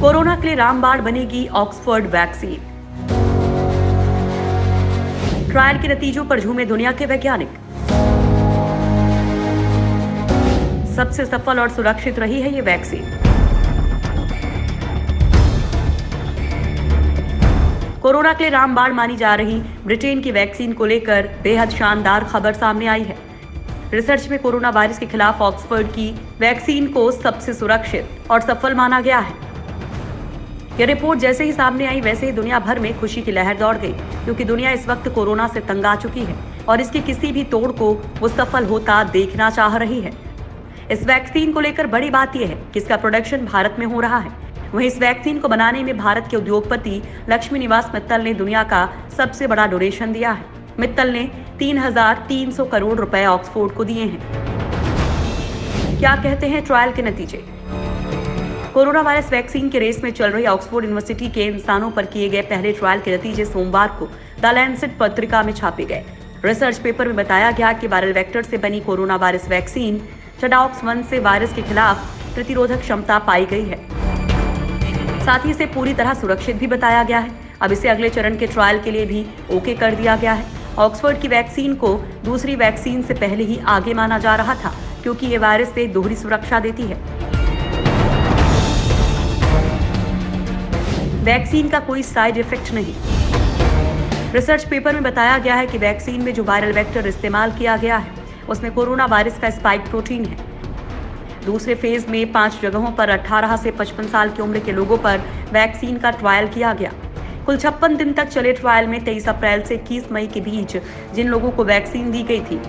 Corona के लिए रामबाण बनेगी ऑक्सफोर्ड वैक्सीन। ट्रायल के नतीजों पर झूमे दुनिया के वैज्ञानिक। सबसे सफल और सुरक्षित रही है ये वैक्सीन। कोरोना के लिए रामबाण मानी जा रही ब्रिटेन की वैक्सीन को लेकर बेहद शानदार खबर सामने आई है। रिसर्च में कोरोना वायरस के खिलाफ ऑक्सफोर्ड की वैक्सीन को सबसे सुरक्षित और सफल माना गया है। यह रिपोर्ट जैसे ही सामने आई वैसे ही दुनिया भर में खुशी की लहर दौड़ गई, क्योंकि दुनिया इस वक्त कोरोना से तंग आ चुकी है और इसके किसी भी तोड़ को वो सफल होता देखना चाह रही है। इस वैक्सीन को लेकर बड़ी बात यह है कि इसका प्रोडक्शन भारत में हो रहा है। वहीं इस वैक्सीन को बनाने में भारत के उद्योगपति लक्ष्मी निवास मित्तल ने दुनिया का सबसे बड़ा डोनेशन दिया है। मित्तल ने 3,300 करोड़ रुपए ऑक्सफोर्ड को दिए हैं। क्या कहते हैं ट्रायल के नतीजे? कोरोना वायरस वैक्सीन के रेस में चल रही ऑक्सफोर्ड यूनिवर्सिटी के इंसानों पर किए गए पहले ट्रायल के नतीजे सोमवार को द लैंसेट पत्रिका में छापे गए। रिसर्च पेपर में बताया गया कि वायरल वेक्टर से बनी कोरोना वायरस वैक्सीन चडाक्स-1 से वायरस के खिलाफ प्रतिरोधक क्षमता पाई गई है। साथ ही इसे पूरी तरह सुरक्षित भी बताया गया है। अब इसे अगले चरण के ट्रायल के लिए भी ओके कर दिया गया है। ऑक्सफोर्ड की वैक्सीन को दूसरी वैक्सीन से पहले ही आगे माना जा रहा था, क्योंकि ये वायरस से दोहरी सुरक्षा देती है। वैक्सीन का कोई साइड इफेक्ट नहीं। रिसर्च पेपर में बताया गया है कि वैक्सीन में जो वायरल वेक्टर इस्तेमाल किया गया है उसमें कोरोना वायरस का स्पाइक प्रोटीन है। दूसरे फेज में 5 जगहों पर 18 से 55 साल की उम्र के लोगों पर वैक्सीन का ट्रायल किया गया। कुल 56 दिन तक चले ट्रायल में 23 अप्रैल से 21 मई के बीच जिन लोगों को वैक्सीन दी गई थी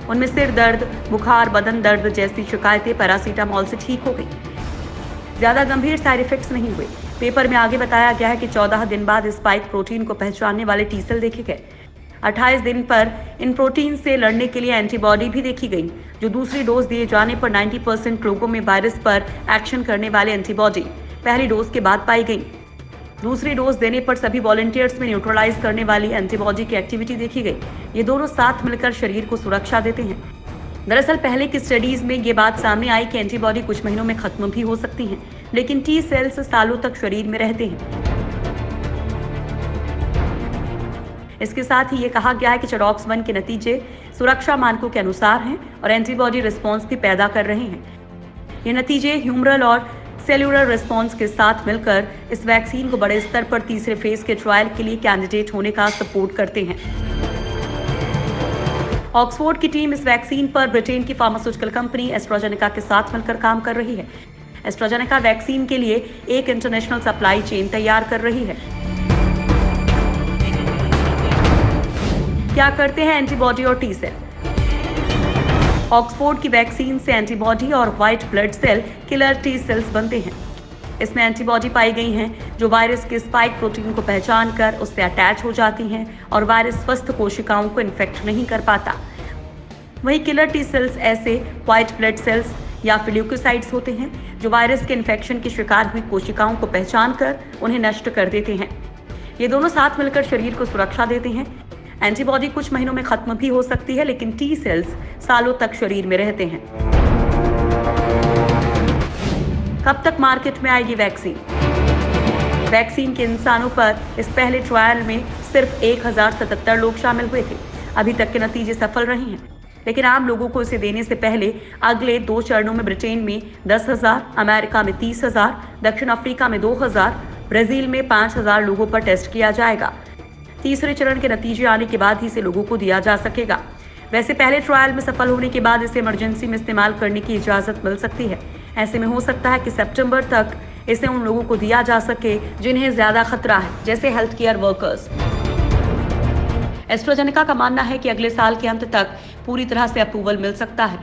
उनमें सिर दर्द, बुखार, बदन दर्द जैसी शिकायतें पैरासीटामोल से ठीक हो गई। ज्यादा गंभीर साइड इफेक्ट्स नहीं हुए। पेपर में आगे बताया गया है कि 14 दिन बाद स्पाइक प्रोटीन को पहचानने वाले टी सेल देखे गए। 28 दिन पर इन प्रोटीन से लड़ने के लिए एंटीबॉडी भी देखी गई, जो दूसरी डोज दिए जाने पर 90% लोगों में वायरस पर एक्शन करने वाले एंटीबॉडी पहली डोज के बाद पाई गई। दूसरी डोज देने पर सभी वॉलंटियर्स में न्यूट्रलाइज करने वाली एंटीबॉडी की एक्टिविटी देखी गई। ये दोनों साथ मिलकर शरीर को सुरक्षा देते हैं। दरअसल पहले की स्टडीज में ये बात सामने आई कि एंटीबॉडी कुछ महीनों में खत्म भी हो सकती हैं, लेकिन टी सेल्स सालों तक शरीर में रहते हैं। इसके साथ ही ये कहा गया है कि चडाक्स-1 के नतीजे सुरक्षा मानकों के अनुसार हैं और एंटीबॉडी रिस्पॉन्स भी पैदा कर रहे हैं। ये नतीजे ह्यूमरल और सेल्यूलर रिस्पॉन्स के साथ मिलकर इस वैक्सीन को बड़े स्तर पर तीसरे फेज के ट्रायल के लिए कैंडिडेट होने का सपोर्ट करते हैं। ऑक्सफोर्ड की टीम इस वैक्सीन पर ब्रिटेन की फार्मास्यूटिकल कंपनी एस्ट्राजेनेका के साथ मिलकर काम कर रही है। एस्ट्राजेनेका वैक्सीन के लिए एक इंटरनेशनल सप्लाई चेन तैयार कर रही है। क्या करते हैं एंटीबॉडी और टी सेल? ऑक्सफोर्ड की वैक्सीन से एंटीबॉडी और white blood cell killer T cells बनते हैं। इसमें एंटीबॉडी पाई गई हैं जो वायरस के स्पाइक प्रोटीन को पहचान कर उससे अटैच हो जाती हैं और वायरस स्वस्थ कोशिकाओं को इन्फेक्ट नहीं कर पाता। वहीं किलर टी सेल्स ऐसे व्हाइट ब्लड सेल्स या फिर ल्यूकोसाइट्स होते हैं जो वायरस के इन्फेक्शन के शिकार हुई कोशिकाओं को पहचान कर उन्हें नष्ट कर देते हैं। ये दोनों साथ मिलकर शरीर को सुरक्षा देते हैं। एंटीबॉडी कुछ महीनों में खत्म भी हो सकती है, लेकिन टी सेल्स सालों तक शरीर में रहते हैं। कब तक मार्केट में आएगी वैक्सीन? वैक्सीन के इंसानों पर इस पहले ट्रायल में सिर्फ 1077 लोग शामिल हुए थे। अभी तक के नतीजे सफल रहे हैं, लेकिन आम लोगों को इसे देने से पहले अगले 2 चरणों में ब्रिटेन में 10,000, अमेरिका में 30,000, दक्षिण अफ्रीका में 2,000, ब्राजील में 5,000 लोगों पर टेस्ट किया जाएगा। तीसरे चरण के नतीजे आने के बाद ही इसे लोगों को दिया जा सकेगा। वैसे पहले ट्रायल में सफल होने के बाद इसे इमरजेंसी में इस्तेमाल करने की इजाजत मिल सकती है। ऐसे में हो सकता है कि सितंबर तक इसे उन लोगों को दिया जा सके जिन्हें ज्यादा खतरा है, जैसे हेल्थ केयर वर्कर्स। एस्ट्राजेनेका का मानना है कि अगले साल के अंत तक पूरी तरह से अप्रूवल मिल सकता है।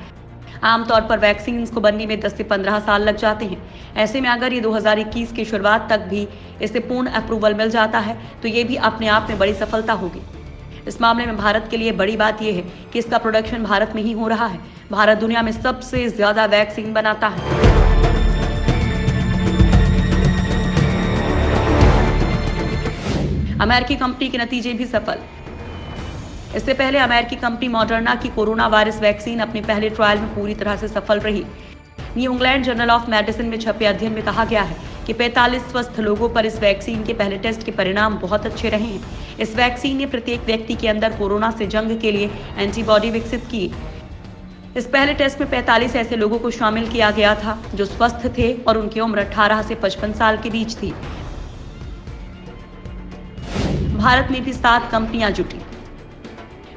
आमतौर पर वैक्सीन को बनने में 10 से 15 साल लग जाते हैं। ऐसे में अगर ये 2021 की शुरुआत तक भी इसे पूर्ण अप्रूवल मिल जाता है तो ये भी अपने आप में बड़ी सफलता होगी। इस मामले में भारत के लिए बड़ी बात यह है कि इसका प्रोडक्शन भारत में ही हो रहा है। भारत दुनिया में सबसे ज्यादा वैक्सीन बनाता है। अमेरिकी कंपनी के नतीजे भी सफल। इससे पहले अमेरिकी कंपनी मॉडर्ना की कोरोना वायरस वैक्सीन अपने पहले ट्रायल में पूरी तरह से सफल रही। New England journal of medicine में छपे अध्ययन में कहा गया है कि 45 स्वस्थ लोगों पर इस वैक्सीन के पहले टेस्ट के परिणाम बहुत अच्छे रहे हैं। इस वैक्सीन ने प्रत्येक व्यक्ति के अंदर कोरोना से जंग के लिए एंटीबॉडी विकसित की। इस पहले टेस्ट में 45 ऐसे लोगों को शामिल किया गया था जो स्वस्थ थे और उनकी उम्र 18 से 55 साल के बीच थी। भारत में भी 7 कंपनियां जुटी।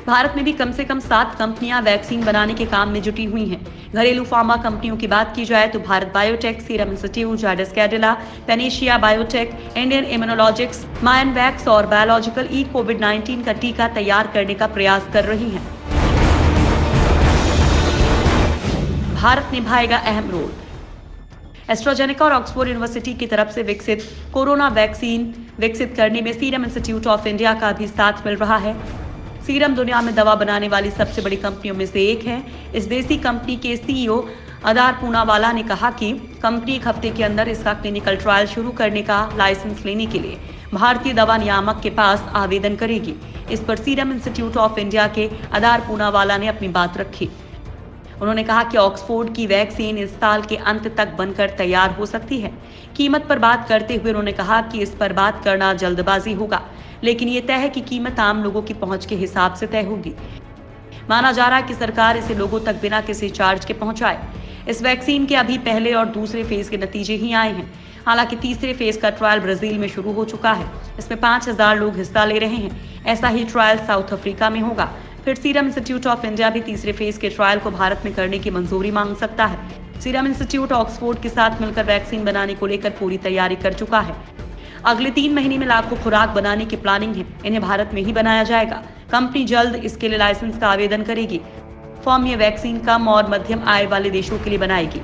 भारत में भी कम से कम 7 कंपनियां वैक्सीन बनाने के काम में जुटी हुई हैं। घरेलू फार्मा कंपनियों की बात की जाए तो Bharat biotech, Serum Institute, Zydus Cadila, Panacea Biotech, Indian Immunologicals, Mynvax और बायोलॉजिकल कोविड-19 का टीका तैयार करने का प्रयास कर रही हैं। भारत निभाएगा अहम रोल। एस्ट्राजेनेका और ऑक्सफोर्ड यूनिवर्सिटी की तरफ से विकसित कोरोना वैक्सीन विकसित करने में सीरम इंस्टीट्यूट ऑफ इंडिया का भी साथ मिल रहा है। सीरम दुनिया में दवा बनाने वाली सबसे बड़ी कंपनियों में से एक है। इस देसी कंपनी के सीईओ अदार पूनावाला ने कहा कि कंपनी एक हफ्ते के अंदर इसका क्लिनिकल ट्रायल शुरू करने का लाइसेंस लेने के लिए भारतीय दवा नियामक के पास आवेदन करेगी। इस पर सीरम इंस्टीट्यूट ऑफ इंडिया के अदार पूनावाला ने अपनी बात रखी। उन्होंने कहा कि ऑक्सफोर्ड की वैक्सीन इस साल के अंत तक बनकर तैयार हो सकती है। कीमत पर बात करते हुए उन्होंने कहा कि इस पर बात करना जल्दबाजी होगा, लेकिन ये तय है कि कीमत आम लोगों की पहुंच के हिसाब से तय होगी। माना जा रहा है कि सरकार इसे लोगों तक बिना किसी चार्ज के पहुंचाए। इस वैक्सीन के अभी पहले और दूसरे फेज के नतीजे ही आए हैं। हालांकि तीसरे फेज का ट्रायल ब्राजील में शुरू हो चुका है। इसमें 5000 लोग हिस्सा ले रहे हैं। ऐसा ही ट्रायल साउथ अफ्रीका में होगा। फिर सीरम इंस्टीट्यूट ऑफ इंडिया भी तीसरे फेज के ट्रायल को भारत में करने की मंजूरी मांग सकता है। सीरम इंस्टीट्यूट ऑक्सफोर्ड के साथ मिलकर वैक्सीन बनाने को लेकर पूरी तैयारी कर चुका है। अगले 3 महीने में लाखों खुराक बनाने की प्लानिंग है। इन्हें भारत में ही बनाया जाएगा। कंपनी जल्द इसके लिए लाइसेंस का आवेदन करेगी। फॉर्म ये वैक्सीन कम और मध्यम आय वाले देशों के लिए बनाएगी।